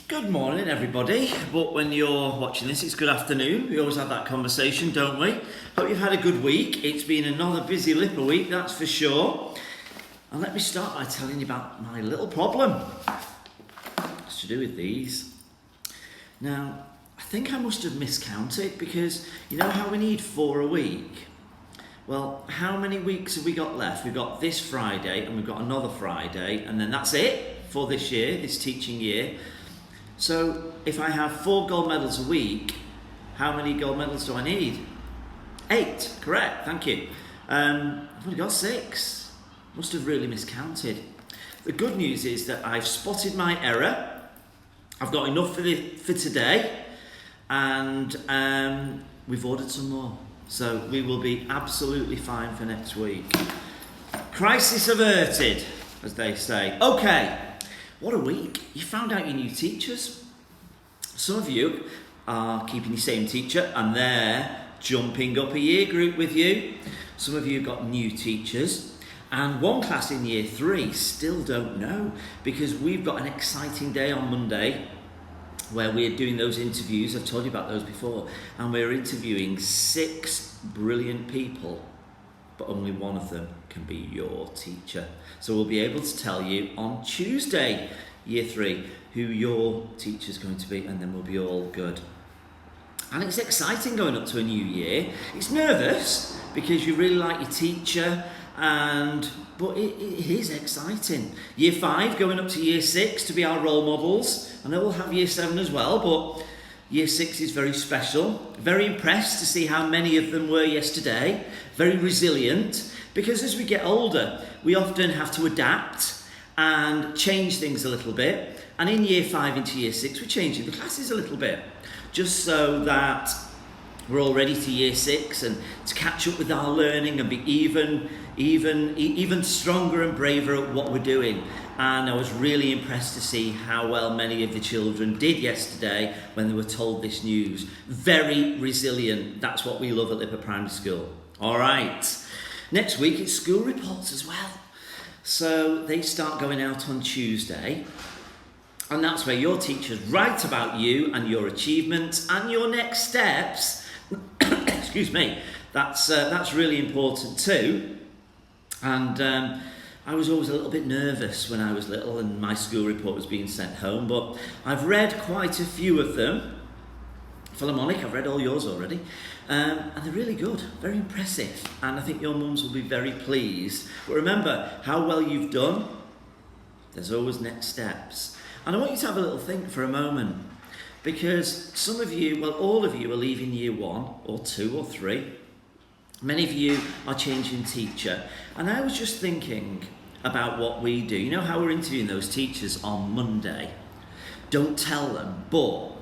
Good morning, everybody. But when you're watching this, it's good afternoon. We always have that conversation, don't we? Hope you've had a good week. It's been another busy LIPA week, that's for sure. And let me start by telling you about my little problem. It's to do with these. Now, I think I must have miscounted because you know how we need 4 a week? Well, how many weeks have we got left? We've got this Friday and we've got another Friday, and then that's it for this year, this teaching year. So if I have 4 gold medals a week, how many gold medals do I need? 8, correct, thank you. I've only got 6. Must have really miscounted. The good news is that I've spotted my error. I've got enough for today, and we've ordered some more. So we will be absolutely fine for next week. Crisis averted, as they say. Okay. What a week. You found out your new teachers. Some of you are keeping the same teacher and they're jumping up a year group with you. Some of you got new teachers. And one class in year 3 still don't know, because we've got an exciting day on Monday where we're doing those interviews. I've told you about those before. And we're interviewing 6 brilliant people, but only one of them can be your teacher. So we'll be able to tell you on Tuesday, year 3, who your teacher's going to be, and then we'll be all good. And it's exciting going up to a new year. It's nervous because you really like your teacher, but it is exciting. Year 5 going up to year 6 to be our role models. I know we'll have year 7 as well, but year 6 is very special. Very impressed to see how many of them were yesterday. Very resilient, because as we get older, we often have to adapt and change things a little bit. And in year 5 into year 6, we're changing the classes a little bit, just so that we're all ready to year 6 and to catch up with our learning and be even stronger and braver at what we're doing. And I was really impressed to see how well many of the children did yesterday when they were told this news. Very resilient. That's what we love at LIPA Primary School. All right. Next week it's school reports as well. So they start going out on Tuesday. And that's where your teachers write about you and your achievements and your next steps. Excuse me. That's really important too. And I was always a little bit nervous when I was little and my school report was being sent home, but I've read quite a few of them. Philharmonic, I've read all yours already, and they're really good, very impressive, and I think your mums will be very pleased. But remember how well you've done. There's always next steps. And I want you to have a little think for a moment, because some of you, well, all of you are leaving year 1 or 2 or 3. Many of you are changing teacher, and I was just thinking about what we do. You know how we're interviewing those teachers on Monday? Don't tell them, but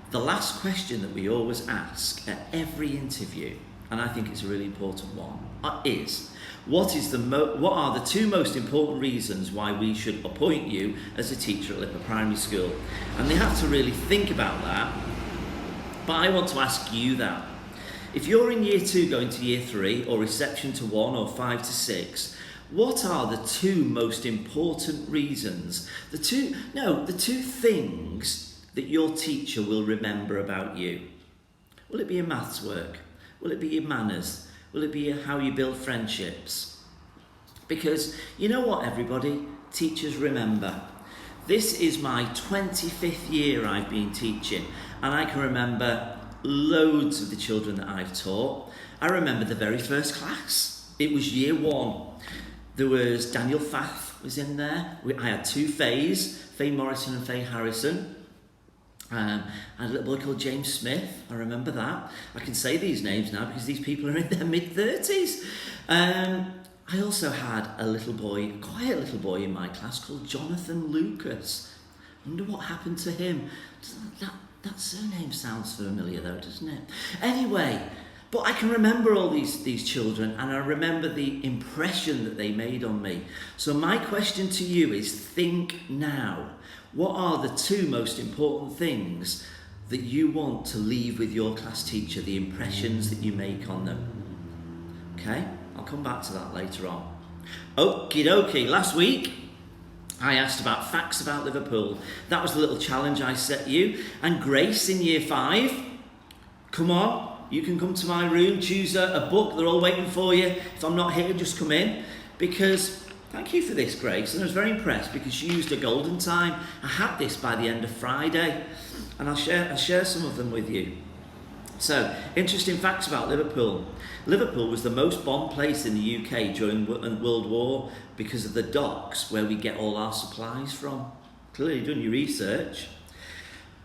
the last question that we always ask at every interview, and I think it's a really important one, is what are the 2 most important reasons why we should appoint you as a teacher at LIPA Primary School? And they have to really think about that. But I want to ask you that. If you're in year 2 going to year 3, or reception to 1 or 5 to 6, what are the 2 most important reasons? The two things that your teacher will remember about you? Will it be your maths work? Will it be your manners? Will it be how you build friendships? Because you know what, everybody? Teachers remember. This is my 25th year I've been teaching, and I can remember loads of the children that I've taught. I remember the very first class. It was year 1. There was Daniel Fath was in there. I had 2 Fays, Faye Morrison and Faye Harrison. And a little boy called James Smith. I remember that. I can say these names now because these people are in their mid-30s. I also had a quiet little boy in my class called Jonathan Lucas. I wonder what happened to him. That surname sounds familiar though, doesn't it? Anyway, but I can remember all these children, and I remember the impression that they made on me. So my question to you is, think now. What are the 2 most important things that you want to leave with your class teacher, the impressions that you make on them? Okay, I'll come back to that later on. Okie dokie, last week I asked about facts about Liverpool. That was the little challenge I set you. And Grace in year 5, come on, you can come to my room, choose a book, they're all waiting for you. If I'm not here, just come in. Because, thank you for this, Grace, and I was very impressed because she used a golden time. I had this by the end of Friday, and I'll share some of them with you. So, interesting facts about Liverpool. Liverpool was the most bombed place in the UK during World War because of the docks where we get all our supplies from. Clearly done your research.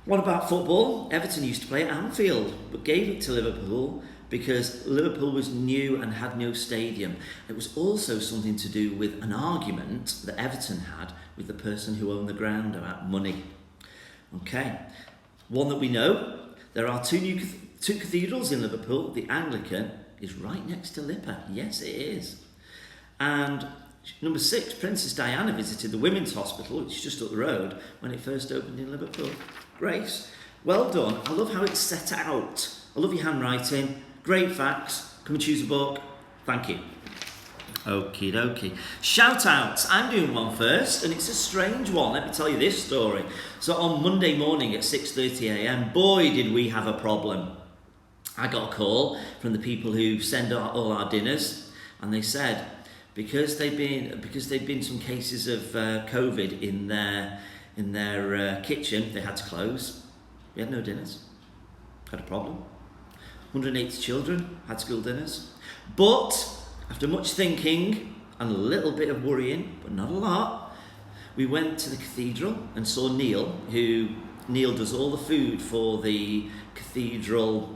What about football? Everton used to play at Anfield, but gave it to Liverpool because Liverpool was new and had no stadium. It was also something to do with an argument that Everton had with the person who owned the ground about money. Okay, one that we know, there are two cathedrals in Liverpool. The Anglican is right next to LIPA. Yes, it is. And number 6, Princess Diana visited the Women's Hospital, which is just up the road, when it first opened in Liverpool. Grace, well done. I love how it's set out. I love your handwriting. Great facts. Come and choose a book. Thank you. Okie dokie. Shoutouts. I'm doing one first, and it's a strange one. Let me tell you this story. So on Monday morning at 6:30 a.m, boy, did we have a problem. I got a call from the people who send all our dinners, and they said because they've been some cases of COVID in their kitchen, they had to close. We had no dinners. Had a problem. 180 children had school dinners. But after much thinking and a little bit of worrying, but not a lot, we went to the cathedral and saw Neil does all the food for the cathedral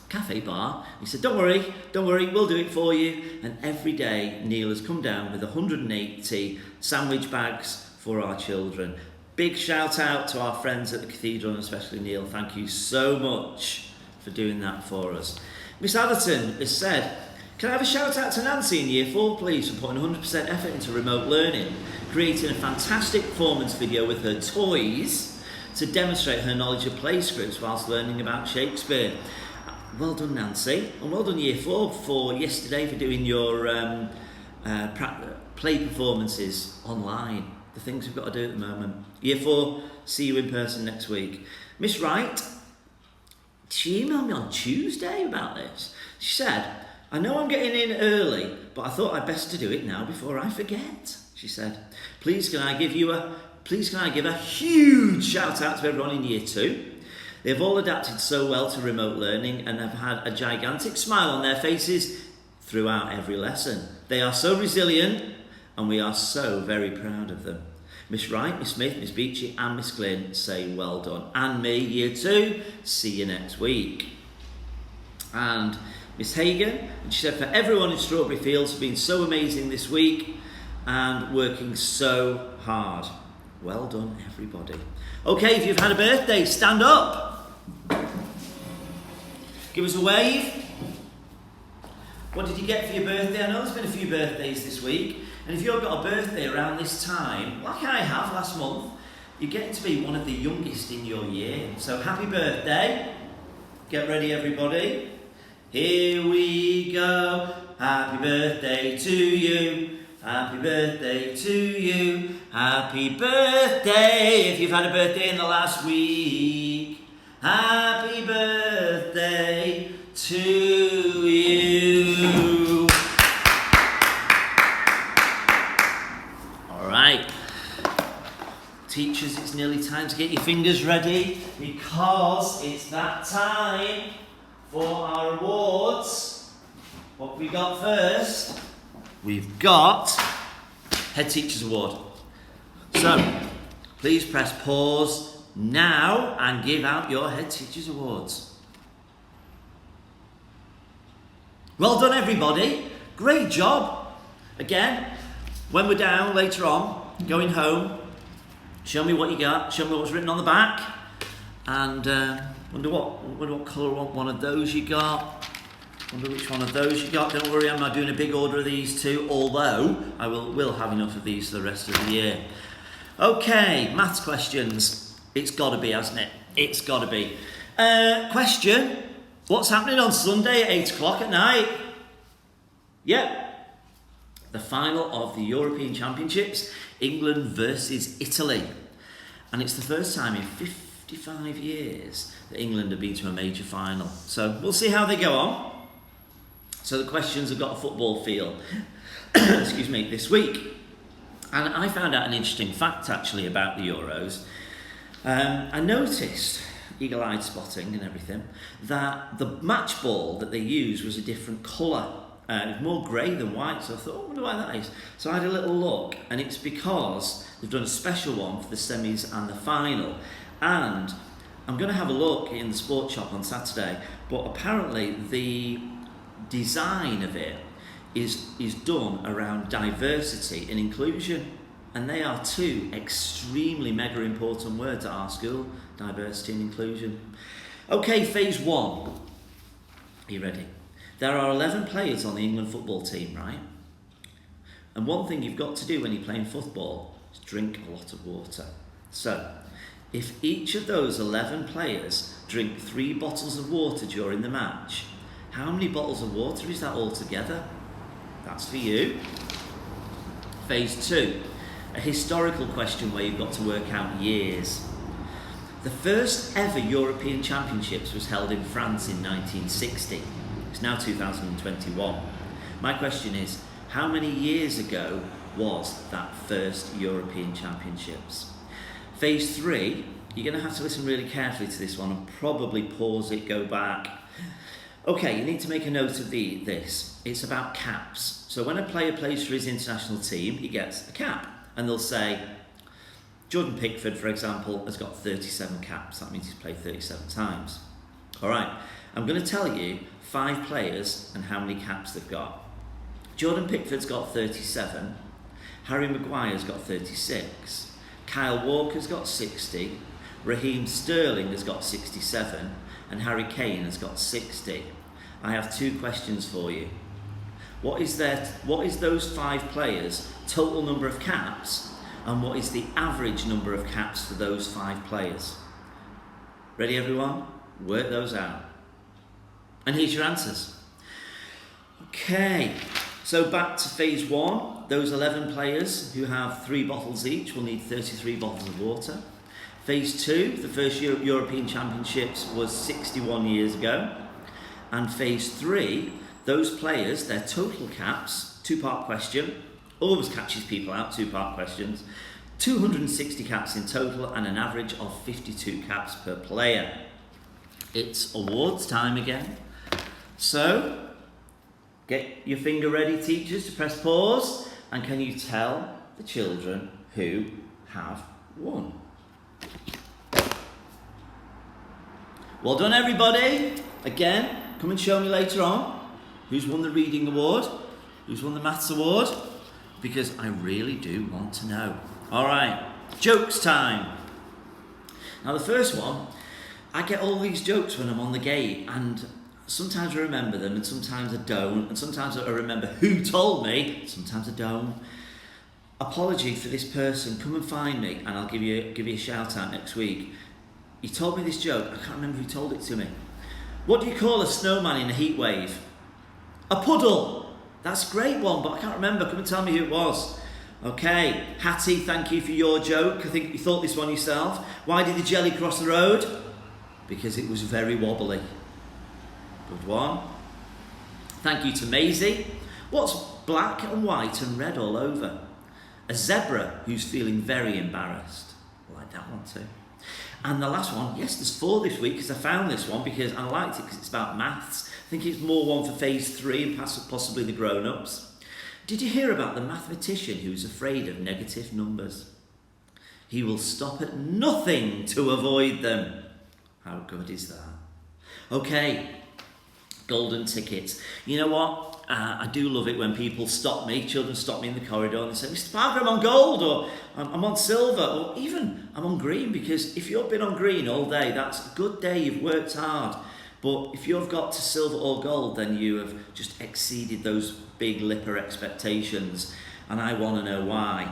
cafe bar. He said, don't worry, we'll do it for you. And every day Neil has come down with 180 sandwich bags for our children. Big shout out to our friends at the cathedral, and especially Neil. Thank you so much for doing that for us. Miss Atherton has said, can I have a shout out to Nancy in year 4, please, for putting 100% effort into remote learning, creating a fantastic performance video with her toys to demonstrate her knowledge of play scripts whilst learning about Shakespeare. Well done, Nancy, and well done year 4 for yesterday for doing your play performances online. The things we've got to do at the moment. Year 4, see you in person next week. Miss Wright, she emailed me on Tuesday about this. She said, I know I'm getting in early, but I thought I'd best to do it now before I forget. She said, please can I give a huge shout out to everyone in year 2. They've all adapted so well to remote learning and have had a gigantic smile on their faces throughout every lesson. They are so resilient and we are so very proud of them. Miss Wright, Miss Smith, Miss Beachy and Miss Glynn say well done. And me, year 2, see you next week. And Miss Hagan, and she said, for everyone in Strawberry Fields have been so amazing this week and working so hard. Well done, everybody. Okay, if you've had a birthday, stand up. Give us a wave. What did you get for your birthday? I know there's been a few birthdays this week, and if you've got a birthday around this time, like I have last month, you're getting to be one of the youngest in your year. So happy birthday. Get ready, everybody. Here we go. Happy birthday to you. Happy birthday to you. Happy birthday if you've had a birthday in the last week. Happy birthday to you. All right. Teachers, it's nearly time to get your fingers ready because it's that time for our awards. What have we got first? We've got Head Teacher's Award. So, please press pause now and give out your Head Teacher's Awards. Well done, everybody. Great job. Again, when we're down later on, going home, show me what you got, show me what's written on the back, and wonder what colour one of those you got. Wonder which one of those you got. Don't worry, I'm not doing a big order of these two, although I will have enough of these for the rest of the year. Okay, maths questions. It's got to be, hasn't it? It's got to be. Question, what's happening on Sunday at 8 o'clock at night? Yep. The final of the European Championships England versus Italy. And it's the first time in 55 years that England have been to a major final. So we'll see how they go on. So the questions have got a football feel, excuse me, this week. And I found out an interesting fact actually about the Euros. I noticed, eagle-eyed spotting and everything, that the match ball that they used was a different colour. It was more grey than white, so I thought, I wonder why that is. So I had a little look, and it's because they've done a special one for the semis and the final. And I'm going to have a look in the sports shop on Saturday, but apparently the design of it is done around diversity and inclusion. And they are two extremely mega important words at our school, diversity and inclusion. Okay, phase one. Are you ready? There are 11 players on the England football team, right? And one thing you've got to do when you're playing football is drink a lot of water. So, if each of those 11 players drink 3 bottles of water during the match, how many bottles of water is that altogether? That's for you. Phase 2. A historical question where you've got to work out years. The first ever European Championships was held in France in 1960. It's now 2021. My question is, how many years ago was that first European Championships? Phase 3, you're going to have to listen really carefully to this one and probably pause it, go back. Okay, you need to make a note of this. It's about caps. So when a player plays for his international team, he gets a cap. And they'll say, Jordan Pickford, for example, has got 37 caps. That means he's played 37 times. All right, I'm going to tell you 5 players and how many caps they've got. Jordan Pickford's got 37. Harry Maguire's got 36. Kyle Walker's got 60. Raheem Sterling has got 67. And Harry Kane has got 60. I have 2 questions for you. What is those 5 players' total number of caps, and what is the average number of caps for those 5 players? Ready, everyone? Work those out. And here's your answers. Okay, so back to phase 1. Those 11 players who have 3 bottles each will need 33 bottles of water. Phase 2, the first European Championships was 61 years ago. And phase 3, those players, their total caps, 2-part question, always catches people out, 2-part questions, 260 caps in total and an average of 52 caps per player. It's awards time again. So, get your finger ready, teachers, to press pause, and can you tell the children who have won? Well done, everybody. Again, come and show me later on who's won the reading award, who's won the maths award, because I really do want to know. All right, jokes time. Now the first one, I get all these jokes when I'm on the gate, and sometimes I remember them and sometimes I don't, and sometimes I remember who told me, sometimes I don't. Apology for this person, come and find me and I'll give you a shout out next week. You told me this joke, I can't remember who told it to me. What do you call a snowman in a heat wave? A puddle. That's a great one, but I can't remember. Come and tell me who it was. Okay, Hattie, thank you for your joke. I think you thought this one yourself. Why did the jelly cross the road? Because it was very wobbly. Good one. Thank you to Maisie. What's black and white and red all over? A zebra who's feeling very embarrassed. I like that one too. And the last one, yes, there's 4 this week because I found this one because I liked it because it's about maths. I think it's more one for phase 3 and possibly the grown-ups. Did you hear about the mathematician who's afraid of negative numbers? He will stop at nothing to avoid them. How good is that? Okay, golden tickets. You know what? I do love it when people stop me, children stop me in the corridor and they say, Mr. Parker, I'm on gold, or I'm on silver, or even I'm on green, because if you've been on green all day, that's a good day, you've worked hard. But if you've got to silver or gold, then you have just exceeded those big LIPA expectations, and I want to know why.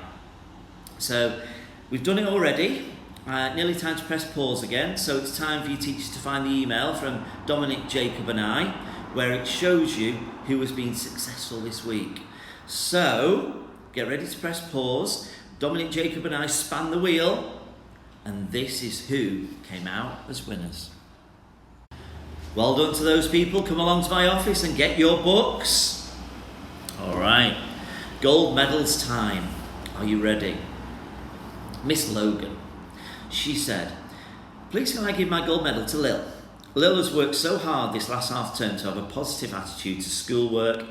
So we've done it already. Nearly time to press pause again, so it's time for you teachers to find the email from Dominic, Jacob and I, where it shows you who has been successful this week. So, get ready to press pause. Dominic, Jacob and I span the wheel, and this is who came out as winners. Well done to those people. Come along to my office and get your books. All right, gold medals time. Are you ready? Miss Logan, she said, please can I give my gold medal to Lil? Lil has worked so hard this last half term to have a positive attitude to schoolwork.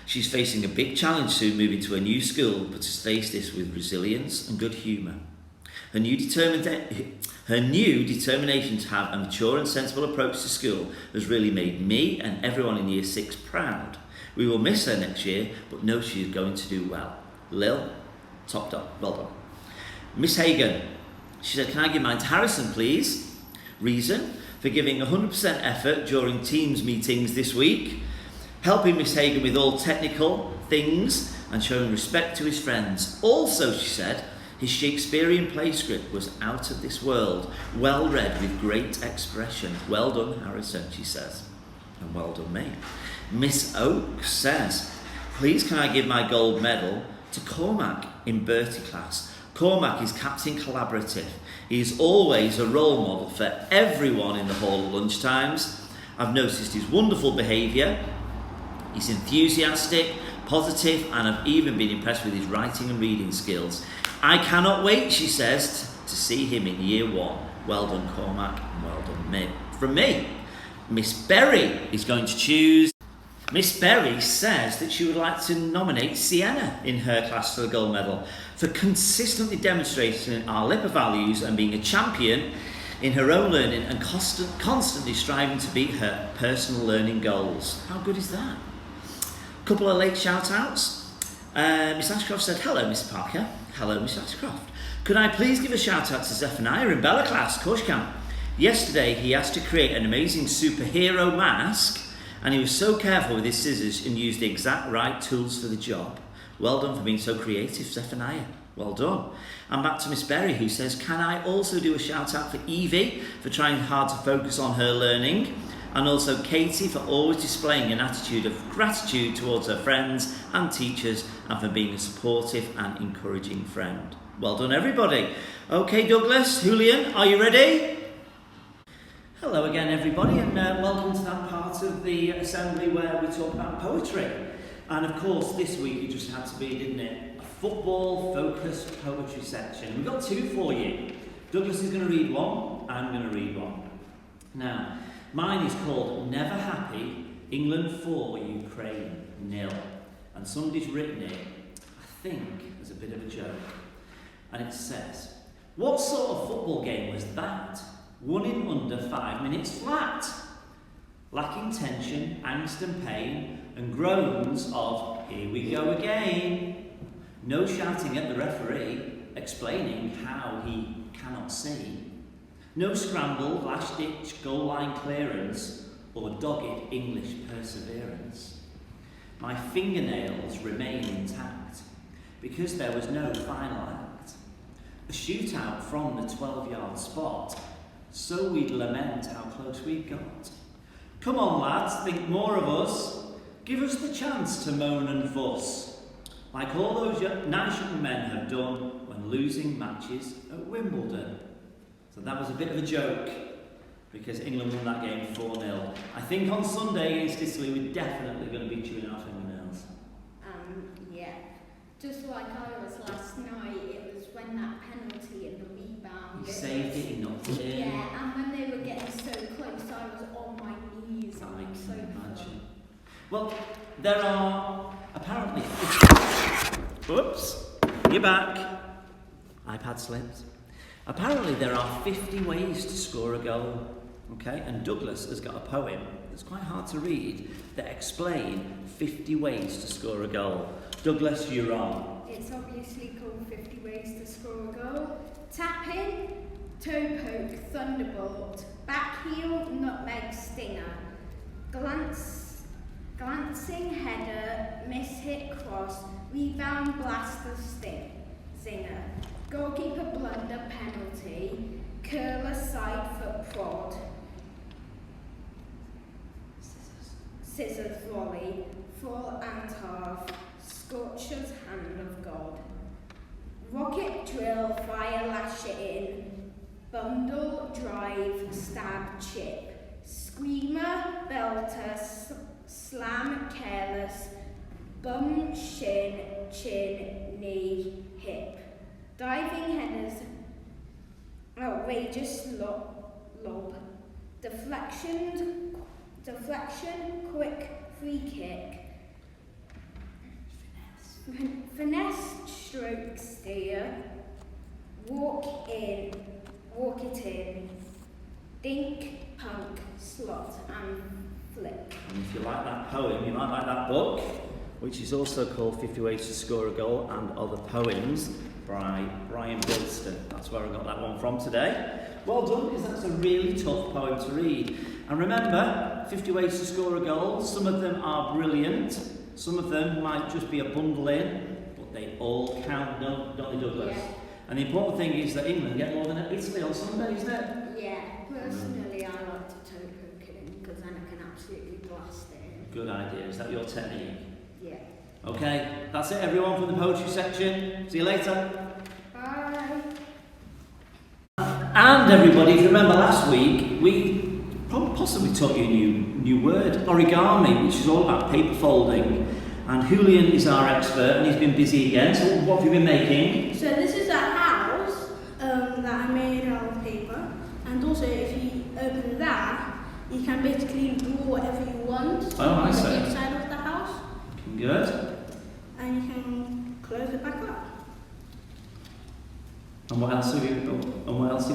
She's facing a big challenge soon moving to a new school, but has faced this with resilience and good humour. Her new determination to have a mature and sensible approach to school has really made me and everyone in Year 6 proud. We will miss her next year, but know she is going to do well. Lil, top dog, well done. Miss Hagan, she said, can I give mine to Harrison, please? Reason, for giving 100% effort during Teams meetings this week, helping Miss Hagan with all technical things and showing respect to his friends. Also, she said, his Shakespearean play script was out of this world, well read with great expression. Well done, Harrison, she says. And well done, me. Miss Oak says, please can I give my gold medal to Cormac in Bertie class. Cormac is Captain Collaborative. He is always a role model for everyone in the hall at lunchtimes. I've noticed his wonderful behaviour. He's enthusiastic, positive, and I've even been impressed with his writing and reading skills. I cannot wait, she says, to see him in Year 1. Well done, Cormac, and well done, me. From me, Miss Berry is going to choose. Miss Berry says that she would like to nominate Sienna in her class for the gold medal for consistently demonstrating our LIPA values and being a champion in her own learning and constantly striving to beat her personal learning goals. How good is that? A couple of late shout-outs. Miss Ashcroft said, hello, Miss Parker. Hello, Miss Ashcroft. Could I please give a shout-out to Zephaniah in Bella class, of course you can. Yesterday, he asked to create an amazing superhero mask, and he was so careful with his scissors and used the exact right tools for the job. Well done for being so creative, Zephaniah. Well done. And back to Miss Berry, who says, can I also do a shout out for Evie for trying hard to focus on her learning, and also Katie for always displaying an attitude of gratitude towards her friends and teachers and for being a supportive and encouraging friend. Well done, everybody. Okay, Douglas, Julian, are you ready? Hello again, everybody, and welcome to that part of the assembly where we talk about poetry. And of course, this week it just had to be, didn't it? A football-focused poetry section. We've got two for you. Douglas is going to read one, I'm going to read one. Now, mine is called Never Happy, England 4, Ukraine 0. And somebody's written it, I think, as a bit of a joke. And it says, what sort of football game was that? Won in under 5 minutes flat. Lacking tension, angst and pain, and groans of, here we go again. No shouting at the referee, explaining how he cannot see. No scramble, last-ditch goal line clearance, or dogged English perseverance. My fingernails remain intact, because there was no final act. A shootout from the 12-yard spot, so we'd lament how close we got. Come on, lads, think more of us. Give us the chance to moan and fuss, like all those nice young men have done when losing matches at Wimbledon. So that was a bit of a joke, because England won that game 4-0. I think on Sunday against Italy, we're definitely going to be chewing our fingernails. Yeah. Just like I was last night, it was when that penalty and the rebound. He saved it, he knocked it in. Yeah, and when they were getting so close, I was on my knees. I can so imagine. Well, there are apparently... Oops, you're back. iPad slipped. Apparently there are 50 ways to score a goal. Okay, and Douglas has got a poem that's quite hard to read that explain 50 ways to score a goal. Douglas, you're on. It's obviously called 50 Ways to Score a Goal. Tap in, toe poke, thunderbolt, back heel, nutmeg, stinger, glancing header, miss hit cross, rebound, blaster, zinger, goalkeeper blunder, penalty, curler, side foot prod, scissors volley, full and half, Scorcher's hand of God, rocket, drill, fire, lash it in, bundle, drive, stab, chip, screamer, belter, slam, careless, bum, shin, chin, knee, hip, diving headers, outrageous, lob, deflection, quick, free kick, finesse, stroke, steer, walk it in, dink, punk, slot, and flick. And if you like that poem, you might like that book, which is also called 50 Ways to Score a Goal and Other Poems by Brian Bilston. That's where I got that one from today. Well done, because that's a really tough poem to read. And remember, 50 Ways to Score a Goal, some of them are brilliant, some of them might just be a bundle in, but they all count, don't they, Douglas? Yeah. And the important thing is that England get more than Italy on Sunday, isn't it? Yeah, personally I like to toe poke it in because then I can absolutely blast it in. Good idea. Is that your technique? Yeah. Okay, that's it everyone from the poetry section. See you later. Bye. And everybody, if you remember last week, we possibly taught you a new word, origami, which is all about paper folding. And Julian is our expert and he's been busy again. So what have you been making? So this is a house that I made out of paper, and also if you open that, you can basically draw whatever you want on the inside of the house. Good. And you can close it back up. And what else have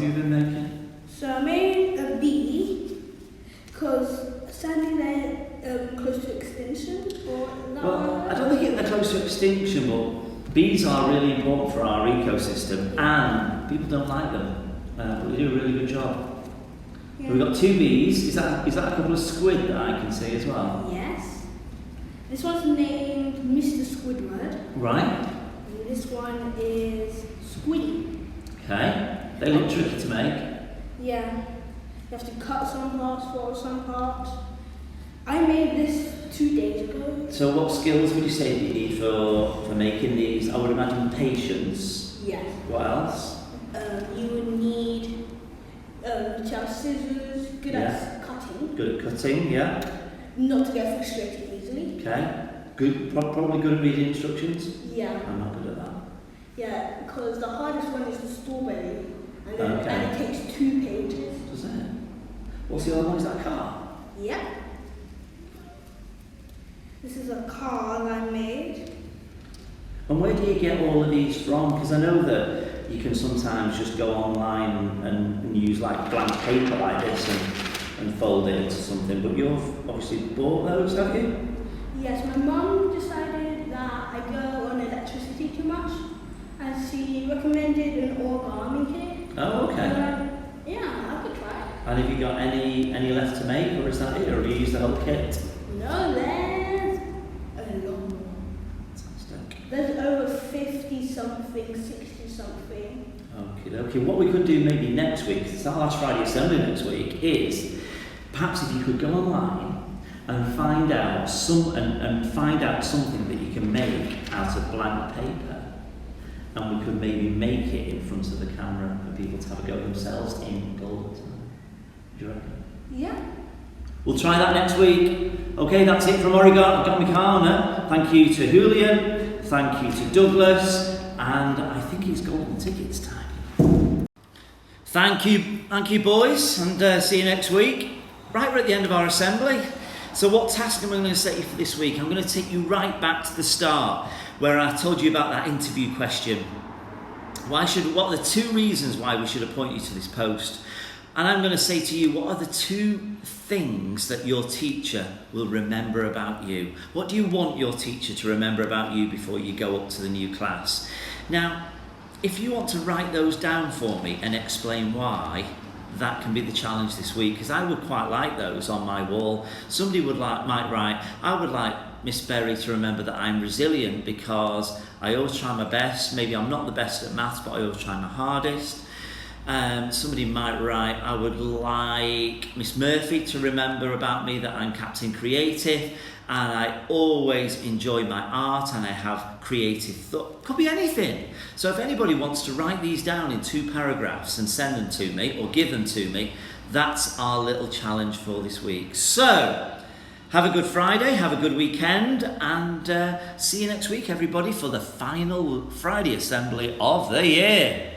you been making? So I made a bee because sadly they're close to extinction. Well, I don't think they're close to extinction, but bees are really important for our ecosystem, and people don't like them, but they do a really good job. Yeah. We've got 2 bees. Is that a couple of squid that I can see as well? Yes. This one's named Mr. Squidward. Right. And this one is Squiddy. Okay. They look tricky to make. Yeah. You have to cut some parts, fold some parts. I made this 2 days ago. So what skills would you say that you need for making these? I would imagine patience. Yes. What else? You would need to have scissors, good at cutting, Good at cutting, yeah. not to get frustrated easily. Okay. Good. Probably good at reading instructions. Yeah. I'm not good at that. Yeah, because the hardest one is the strawberry, and then Okay. and it takes 2 pages. Does it? What's the other one? Is that a car? Yeah. This is a car that I made. And where do you get all of these from? Because I know that you can sometimes just go online and use like blank paper like this and fold it into something, but you've obviously bought those, have you? Yes, my mum decided that I go on electricity too much, and she recommended an origami kit. Oh, okay. Yeah, I could try it. And have you got any left to make, or is that it, or have you used the whole kit? No, there's a lot more. Fantastic. There's over 50 something, 60 something. Okay. What we could do maybe next week, 'cause it's our last Friday Assembly next week, is perhaps if you could go online and find out something that you can make out of blank paper, and we could maybe make it in front of the camera for people to have a go themselves in golden time. Do you reckon? Yeah. We'll try that next week. Okay, that's it from Origami Corner. Thank you to Julian, thank you to Douglas, and I think it's golden tickets time. Thank you boys, and see you next week. Right, we're at the end of our assembly. So what task am I going to set you for this week? I'm going to take you right back to the start, where I told you about that interview question. What are the 2 reasons why we should appoint you to this post? And I'm going to say to you, what are the 2 things that your teacher will remember about you? What do you want your teacher to remember about you before you go up to the new class? Now, if you want to write those down for me and explain why, that can be the challenge this week, because I would quite like those on my wall. Somebody might write, I would like Miss Berry to remember that I'm resilient because I always try my best. Maybe I'm not the best at maths, but I always try my hardest. Somebody might write, I would like Miss Murphy to remember about me that I'm Captain Creative, and I always enjoy my art and I have creative thought. Could be anything. So if anybody wants to write these down in 2 paragraphs and send them to me or give them to me, that's our little challenge for this week. So have a good Friday, have a good weekend, and see you next week, everybody, for the final Friday assembly of the year.